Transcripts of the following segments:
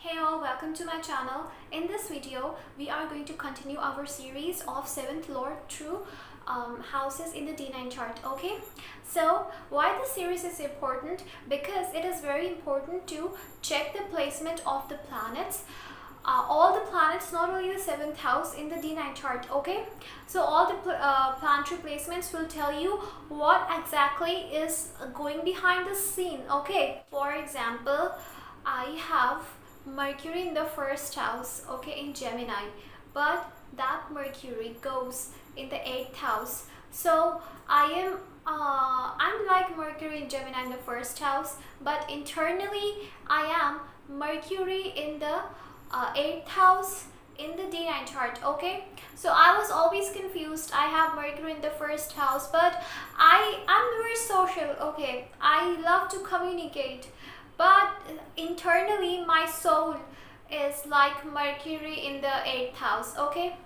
Hey all, welcome to my channel. In this video, we are going to continue our series of 7th Lord through houses in the D9 chart. Okay, so why this series is important? Because it is very important to check the placement of the planets. All the planets, not only the 7th house in the D9 chart. Okay, so all the planetary placements will tell you what exactly is going behind the scene. Okay, for example, I have Mercury in the first house, okay, in Gemini, but that Mercury goes in the 8th house. So I'm like Mercury in Gemini in the first house, but internally I am Mercury in the 8th house in the D9 chart. Okay, so I was always confused. I have Mercury in the first house, but I'm very social. Okay, I love to communicate, but internally my soul is like Mercury in the 8th house. Okay,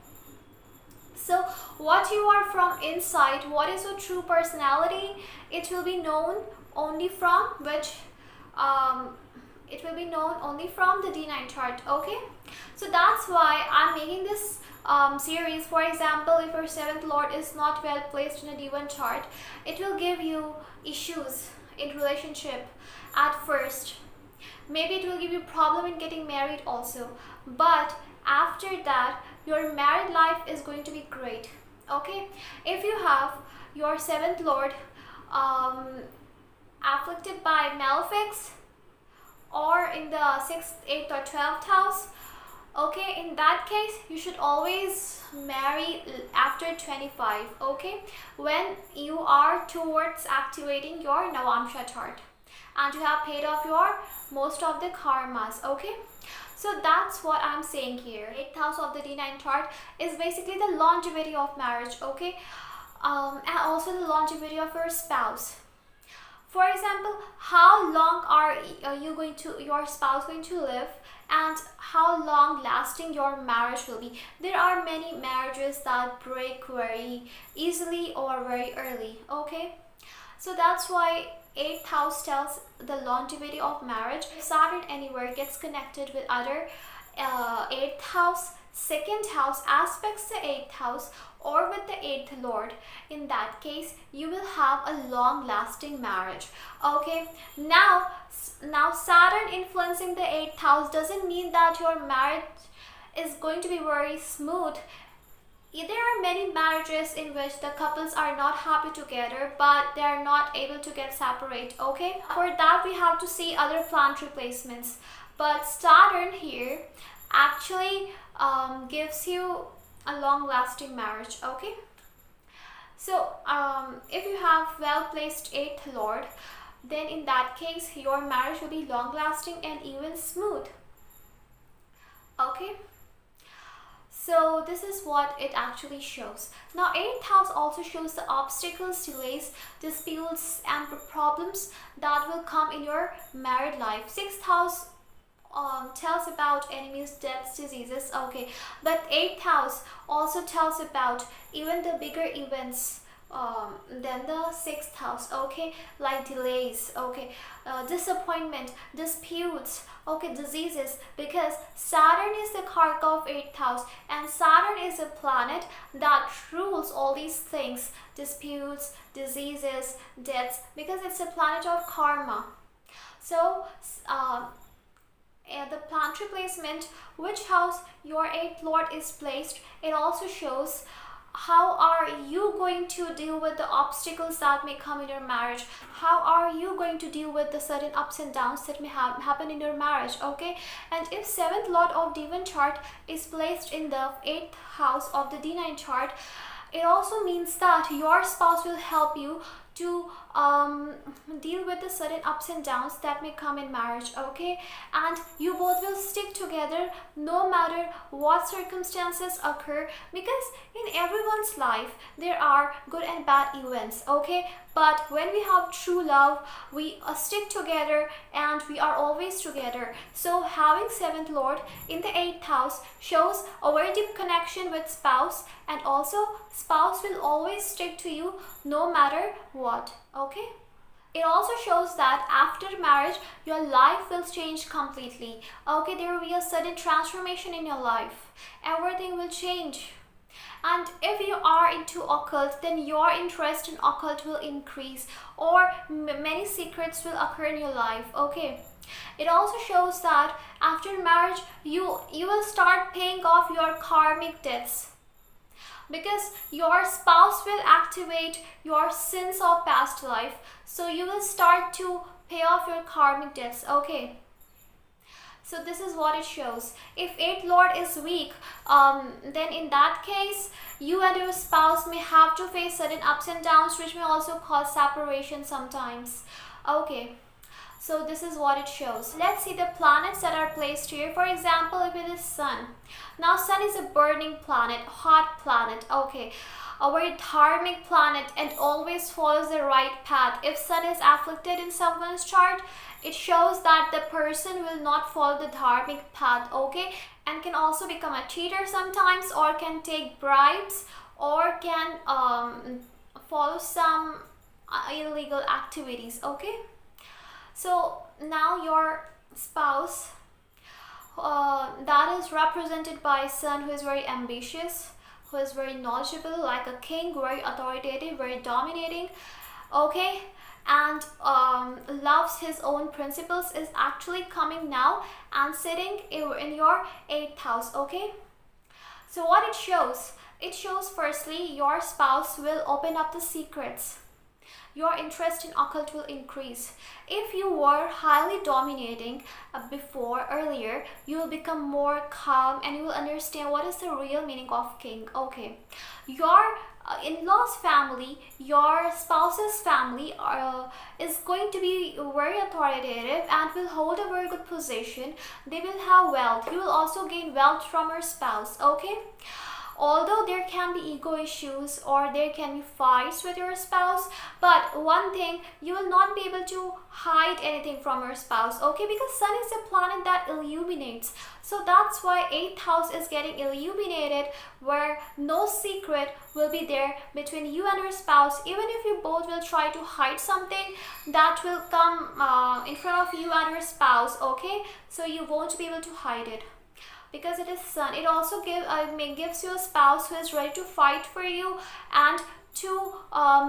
so what you are from inside, what is your true personality, it will be known only from which it will be known only from the D9 chart. Okay, so that's why I'm making this series. For example, if your 7th lord is not well placed in a D1 chart, it will give you issues in relationship at first. Maybe it will give you problem in getting married also, but after that your married life is going to be great. Okay, if you have your 7th lord afflicted by malefics or in the 6th, 8th or 12th house, okay, in that case you should always marry after 25. Okay, when you are towards activating your Navamsha chart and you have paid off your most of the karmas. Okay, so that's what I'm saying here. 8th house of the D9 chart is basically the longevity of marriage. Okay, and also the longevity of your spouse. For example, how long are your spouse going to live, and how long lasting your marriage will be. There are many marriages that break very easily or very early. Okay, so that's why 8th house tells the longevity of marriage. If Saturn anywhere gets connected with other 8th house, 2nd house aspects the 8th house, or with the 8th lord, in that case you will have a long lasting marriage. Okay, now Saturn influencing the 8th house doesn't mean that your marriage is going to be very smooth. There are many marriages in which the couples are not happy together, but they are not able to get separate. Okay, for that we have to see other planetary placements, but Saturn here actually gives you a long lasting marriage. Okay, so if you have well placed 8th lord, then in that case your marriage will be long lasting and even smooth. Okay, so this is what it actually shows. Now 8th house also shows the obstacles, delays, disputes and problems that will come in your married life. 6th house tells about enemies, deaths, diseases. Okay, but 8th house also tells about even the bigger events than the 6th house. Okay, like delays, okay, disappointment, disputes, okay, diseases, because Saturn is the karaka of 8th house, and Saturn is a planet that rules all these things: disputes, diseases, deaths, because it's a planet of karma. So the planetary placement, which house your 8th lord is placed, it also shows how are you going to deal with the obstacles that may come in your marriage. How are you going to deal with the certain ups and downs that may happen in your marriage. Okay, and if 7th lord of D1 chart is placed in the 8th house of the D9 chart, it also means that your spouse will help you to deal with the sudden ups and downs that may come in marriage. Okay, and you both will stick together no matter what circumstances occur, because in everyone's life there are good and bad events. Okay, but when we have true love, we stick together and we are always together. So having 7th lord in the 8th house shows a very deep connection with spouse, and also spouse will always stick to you no matter what. Okay, It also shows that after marriage, your life will change completely. Okay, there will be a sudden transformation in your life. Everything will change. And if you are into occult, then your interest in occult will increase, or many secrets will occur in your life. Okay. It also shows that after marriage, you will start paying off your karmic debts, because your spouse will activate your sins of past life. So you will start to pay off your karmic debts. Okay. So this is what it shows. If 8th Lord is weak, then in that case, you and your spouse may have to face sudden ups and downs, which may also cause separation sometimes. Okay. So this is what it shows. Let's see the planets that are placed here. For example, if it is Sun. Now Sun is a burning planet, hot planet. Okay. A very dharmic planet and always follows the right path. If Sun is afflicted in someone's chart, it shows that the person will not follow the dharmic path. Okay. And can also become a cheater sometimes, or can take bribes, or can follow some illegal activities. Okay. So now your spouse, that is represented by Sun, who is very ambitious, who is very knowledgeable, like a king, very authoritative, very dominating. Okay. And loves his own principles, is actually coming now and sitting in your 8th house. Okay. So what it shows? It shows firstly your spouse will open up the secrets. Your interest in occult will increase. If you were highly dominating earlier, you will become more calm and you will understand what is the real meaning of king. Okay. Your in-laws family, your spouse's family is going to be very authoritative and will hold a very good position. They will have wealth. You will also gain wealth from your spouse. Okay. Although there can be ego issues or there can be fights with your spouse, but one thing, you will not be able to hide anything from your spouse. Okay, because Sun is a planet that illuminates. So that's why 8th house is getting illuminated, where no secret will be there between you and your spouse. Even if you both will try to hide something, that will come in front of you and your spouse. Okay, so you won't be able to hide it, because it is Sun. It also gives you a spouse who is ready to fight for you and to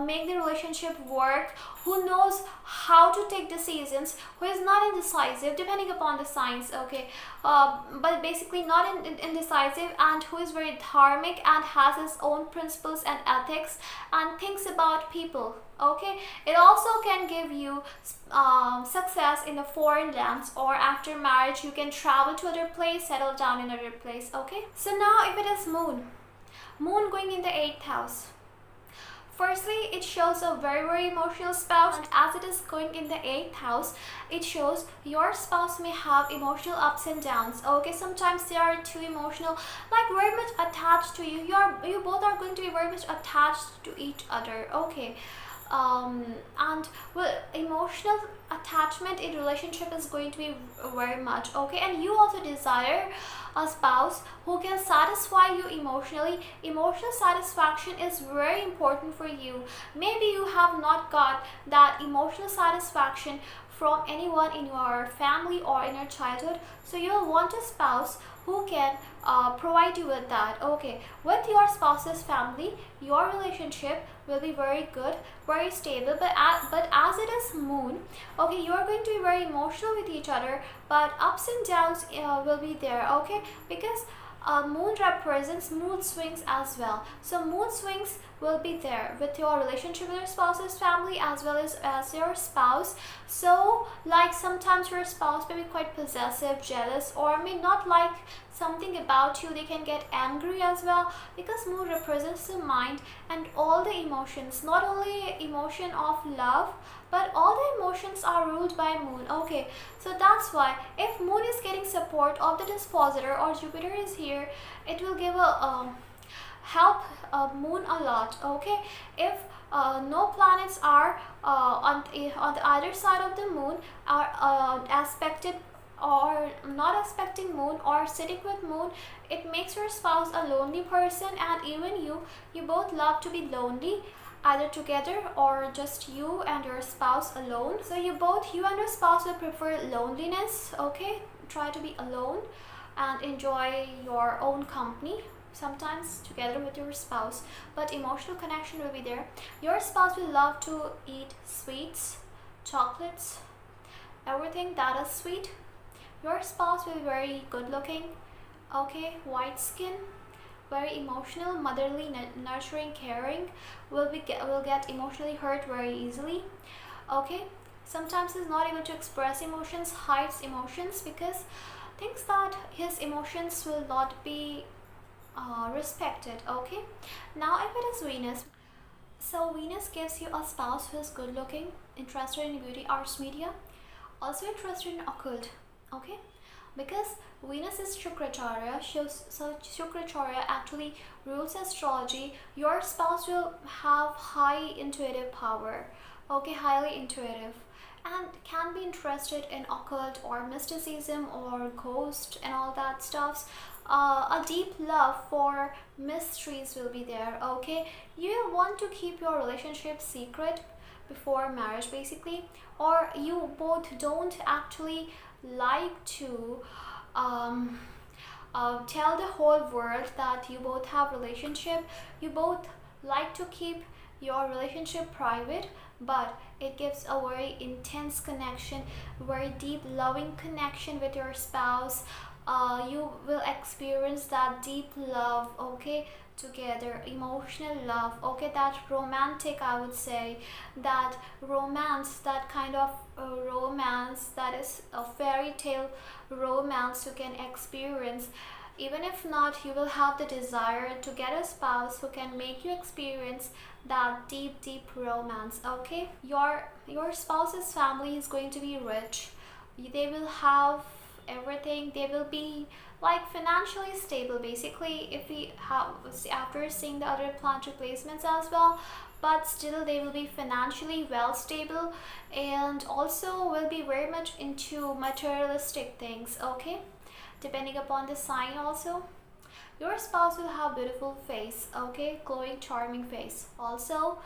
make the relationship work, who knows how to take decisions, who is not indecisive depending upon the signs. Okay, but basically not indecisive, and who is very dharmic and has his own principles and ethics and thinks about people. Okay, it also can give you success in the foreign lands, or after marriage you can travel to other place, settle down in other place. Okay, so now if it is moon going in the 8th house, firstly it shows a very emotional spouse, and as it is going in the 8th house, it shows your spouse may have emotional ups and downs. Okay, sometimes they are too emotional, like very much attached to you. You both are going to be very much attached to each other. Okay. And well, emotional attachment in relationship is going to be very much. Okay, and you also desire a spouse who can satisfy you emotionally. Emotional satisfaction is very important for you. Maybe you have not got that emotional satisfaction from anyone in your family or in your childhood, so you'll want a spouse who can provide you with that. Okay, with your spouse's family, your relationship will be very good, very stable, but as it is moon, okay, you are going to be very emotional with each other, but ups and downs will be there. Okay, because moon represents mood swings as well. So mood swings will be there with your relationship with your spouse's family as well as your spouse. So like sometimes your spouse may be quite possessive, jealous, or may not like something about you. They can get angry as well, because moon represents the mind and all the emotions, not only emotion of love, but all the emotions are ruled by moon. Okay, so that's why if moon is getting support of the dispositor or Jupiter is here, it will give a help moon a lot. Okay, if no planets are on the either side of the moon, are aspected or not aspecting moon or sitting with moon, it makes your spouse a lonely person, and even you both love to be lonely. either together or just you and your spouse alone. So you and your spouse will prefer loneliness, okay? Try to be alone and enjoy your own company, sometimes together with your spouse, but emotional connection will be there. Your spouse will love to eat sweets, chocolates, everything that is sweet. Your spouse will be very good looking, okay, white skin, very emotional, motherly, nurturing, caring, will get emotionally hurt very easily, okay. Sometimes he's not able to express emotions, hides emotions because thinks that his emotions will not be respected, okay. Now if it is Venus, so Venus gives you a spouse who is good looking, interested in beauty, arts, media, also interested in occult, okay, because Venus is Shukracharya, so Shukracharya actually rules astrology. Your spouse will have high intuitive power, okay, highly intuitive, and can be interested in occult or mysticism or ghost and all that stuffs. A deep love for mysteries will be there, okay. You will want to keep your relationship secret before marriage basically, or you both don't actually like to tell the whole world that you both have relationship. You both like to keep your relationship private, but it gives a very intense connection, very deep loving connection with your spouse. You will experience that deep love, okay, together, emotional love, okay, that romantic, I would say, that romance, that kind of romance that is a fairy tale romance you can experience. Even if not, you will have the desire to get a spouse who can make you experience that deep romance, okay. Your spouse's family is going to be rich, they will have everything, they will be like financially stable basically, if we have after seeing the other planetary placements as well, but still they will be financially well stable and also will be very much into materialistic things, okay, depending upon the sign. Also your spouse will have beautiful face, okay, glowing charming face. Also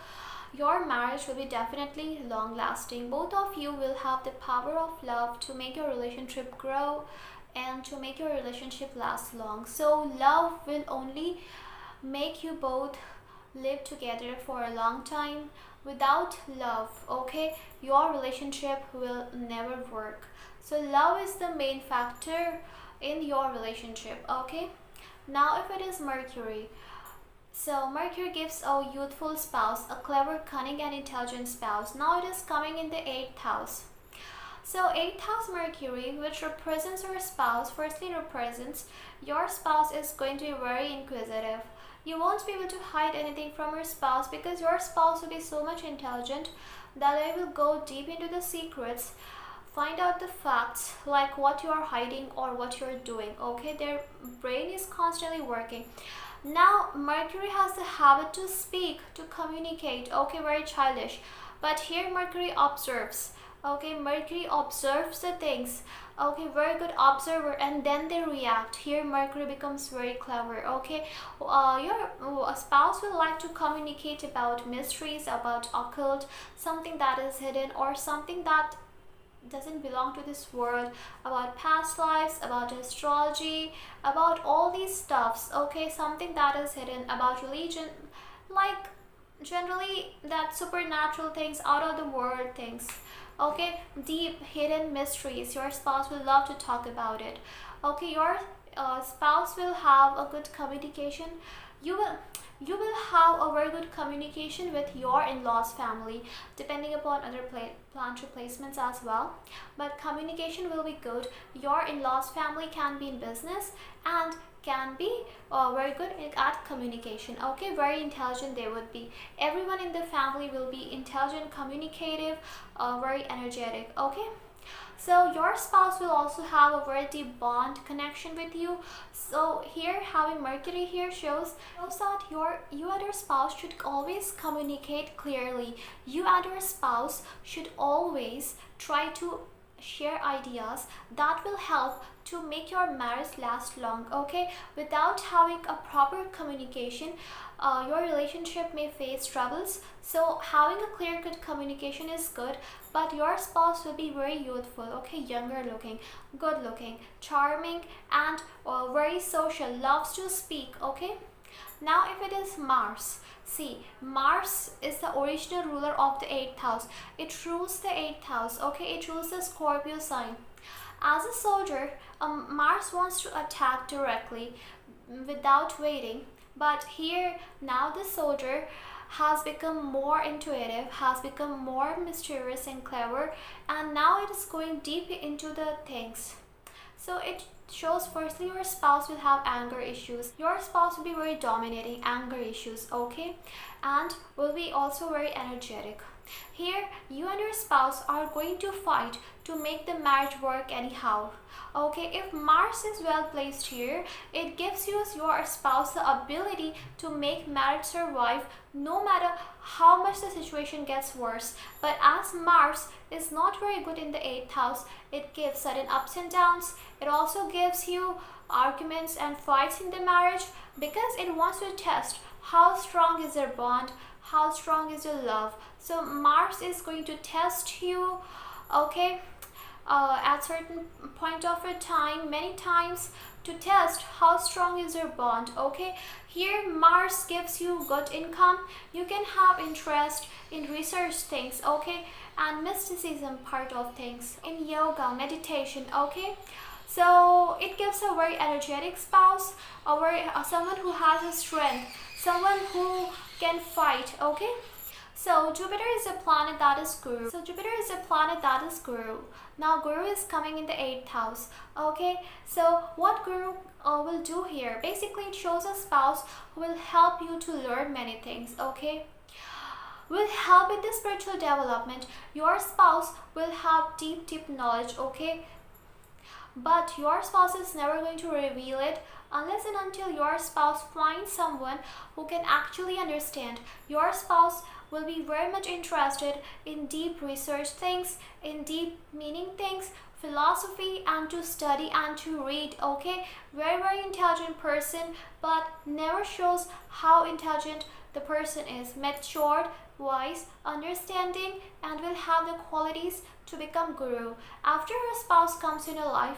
your marriage will be definitely long lasting. Both of you will have the power of love to make your relationship grow and to make your relationship last long. So love will only make you both live together for a long time. Without love, okay, your relationship will never work. So love is the main factor in your relationship, okay. Now if it is Mercury, so Mercury gives a youthful spouse, a clever, cunning and intelligent spouse. Now it is coming in the 8th house. So 8th house Mercury, which represents your spouse, firstly represents your spouse is going to be very inquisitive. You won't be able to hide anything from your spouse because your spouse will be so much intelligent that they will go deep into the secrets, find out the facts like what you are hiding or what you're doing, okay. Their brain is constantly working. Now Mercury has the habit to speak, to communicate, okay, very childish, but here Mercury observes, okay, Mercury observes the things, okay, very good observer, and then they react. Here Mercury becomes very clever, okay. Your spouse will like to communicate about mysteries, about occult, something that is hidden or something that doesn't belong to this world, about past lives, about astrology, about all these stuffs, okay, something that is hidden, about religion, like generally that supernatural things, out of the world things, okay, deep hidden mysteries. Your spouse will love to talk about it, okay. Your spouse will have a good communication. You will have a very good communication with your in-laws family, depending upon other planetary placements as well, but communication will be good. Your in-laws family can be in business and can be very good at communication, okay, very intelligent they would be. Everyone in the family will be intelligent, communicative, very energetic, okay. So your spouse will also have a very deep bond connection with you. So here having Mercury here shows that you and your spouse should always communicate clearly. You and your spouse should always try to share ideas that will help to make your marriage last long. Okay, without having a proper communication, your relationship may face troubles. So having a clear cut communication is good, but your spouse will be very youthful, okay, younger looking, good looking, charming, and very social, loves to speak. Okay, now if it is Mars, see, Mars is the original ruler of the 8th house. It rules the 8th house, okay, it rules the Scorpio sign. As a soldier, Mars wants to attack directly without waiting. But here now the soldier has become more intuitive, has become more mysterious and clever, and now it is going deep into the things. So it shows firstly your spouse will have anger issues. Your spouse will be very dominating, anger issues, okay, and will be also very energetic. Here you and your spouse are going to fight to make the marriage work anyhow. Okay, if Mars is well placed here, it gives you your spouse the ability to make marriage survive no matter how much the situation gets worse. But as Mars is not very good in the 8th house, it gives sudden ups and downs. It also gives you arguments and fights in the marriage because it wants to test how strong is your bond, how strong is your love. So Mars is going to test you, okay, at certain point of a time, many times, to test how strong is your bond. Okay, here Mars gives you good income. You can have interest in research things, okay, and mysticism part of things, in yoga, meditation. Okay, so it gives a very energetic spouse, someone who has a strength, someone who can fight. Okay, so Jupiter is a planet that is Guru. Now Guru is coming in the 8th house. Okay, so what Guru will do here? Basically, it shows a spouse who will help you to learn many things. Okay, will help in the spiritual development. Your spouse will have deep knowledge. Okay, but your spouse is never going to reveal it unless and until your spouse finds someone who can actually understand. Your spouse will be very much interested in deep research things, in deep meaning things, philosophy, and to study and to read. Okay, very intelligent person, but never shows how intelligent the person is. Matured, wise, understanding, and will have the qualities to become Guru. After your spouse comes in your life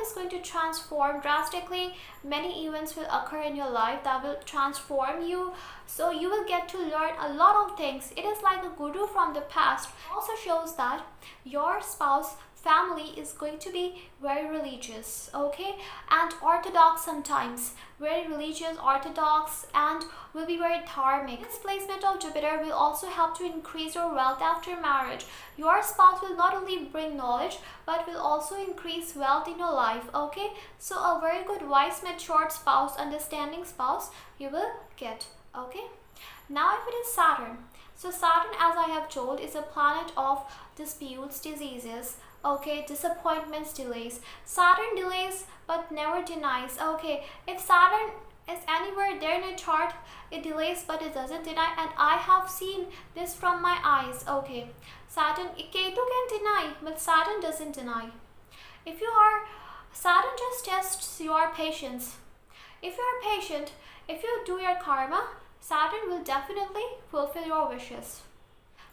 is going to transform drastically. Many events will occur in your life that will transform you. So you will get to learn a lot of things. It is like a guru from the past. It also shows that your spouse family is going to be very religious, okay, and orthodox sometimes, very religious, orthodox, and will be very dharmic. This placement of Jupiter will also help to increase your wealth after marriage. Your spouse will not only bring knowledge but will also increase wealth in your life. Okay, so a very good, wise, matured spouse, understanding spouse you will get. Okay, now if it is Saturn, so Saturn, as I have told, is a planet of disputes, diseases, okay, disappointments, delays. Saturn delays but never denies. Okay, if Saturn is anywhere there in a chart, it delays but it doesn't deny, and I have seen this from my eyes. Okay, Saturn, Ketu can deny but Saturn doesn't deny. Saturn just tests your patience. If you are patient, if you do your karma, Saturn will definitely fulfill your wishes.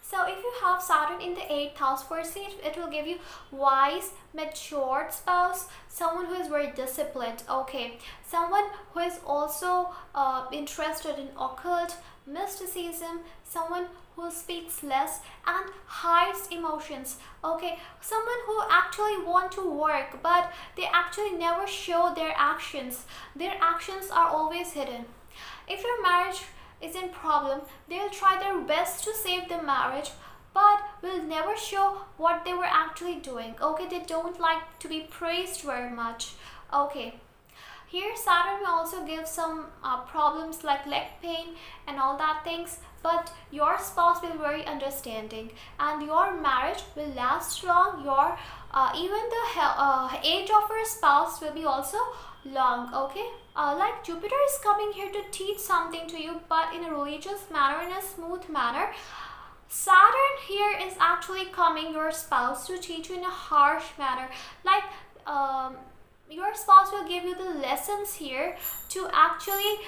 So if you have Saturn in the 8th house, firstly it will give you wise, matured spouse, someone who is very disciplined, okay, someone who is also interested in occult, mysticism, someone who speaks less and hides emotions, okay, someone who actually want to work but they actually never show their actions. Their actions are always hidden. If your marriage is in problem, they will try their best to save the marriage but will never show what they were actually doing. Okay, they don't like to be praised very much. Okay, here Saturn may also give some problems like leg pain and all that things, but your spouse will be very understanding and your marriage will last long. Your even the age of your spouse will be also long. Okay, like Jupiter is coming here to teach something to you, but in a religious manner, in a smooth manner. Saturn here is actually coming your spouse to teach you in a harsh manner. Like your spouse will give you the lessons here to actually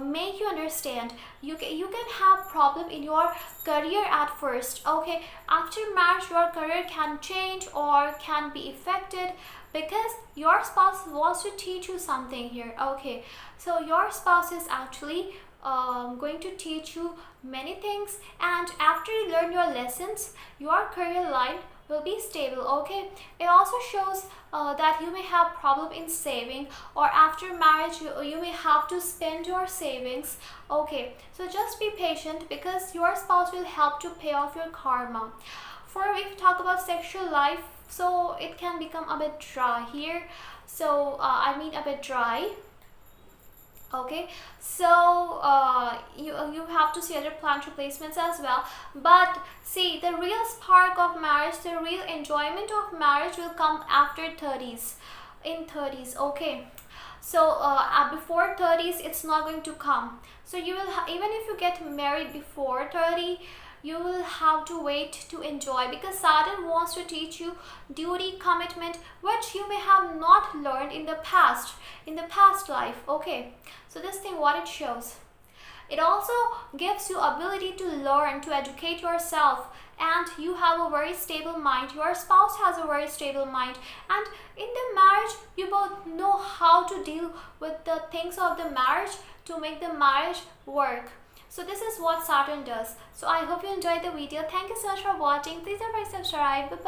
make you understand. You can have problem in your career at first. Okay, after marriage your career can change or can be affected because your spouse wants to teach you something here. Okay, so your spouse is actually going to teach you many things, and after you learn your lessons your career line will be stable. Okay, it also shows that you may have problem in saving, or after marriage you may have to spend your savings. Okay, so just be patient because your spouse will help to pay off your karma. For if we talk about sexual life, so it can become a bit dry here. So I mean a bit dry. Okay, so you have to see other plant replacements as well, but see, the real spark of marriage, the real enjoyment of marriage will come after 30s, in 30s. Okay, so before 30s it's not going to come. So you will even if you get married before 30, you will have to wait to enjoy, because Saturn wants to teach you duty, commitment, which you may have not learned in the past life. Okay, so this thing what it shows, it also gives you ability to learn, to educate yourself, and you have a very stable mind, your spouse has a very stable mind, and in the marriage you both know how to deal with the things of the marriage to make the marriage work. So this is what Saturn does. So I hope you enjoyed the video. Thank you so much for watching. Please don't forget to subscribe. Bye bye.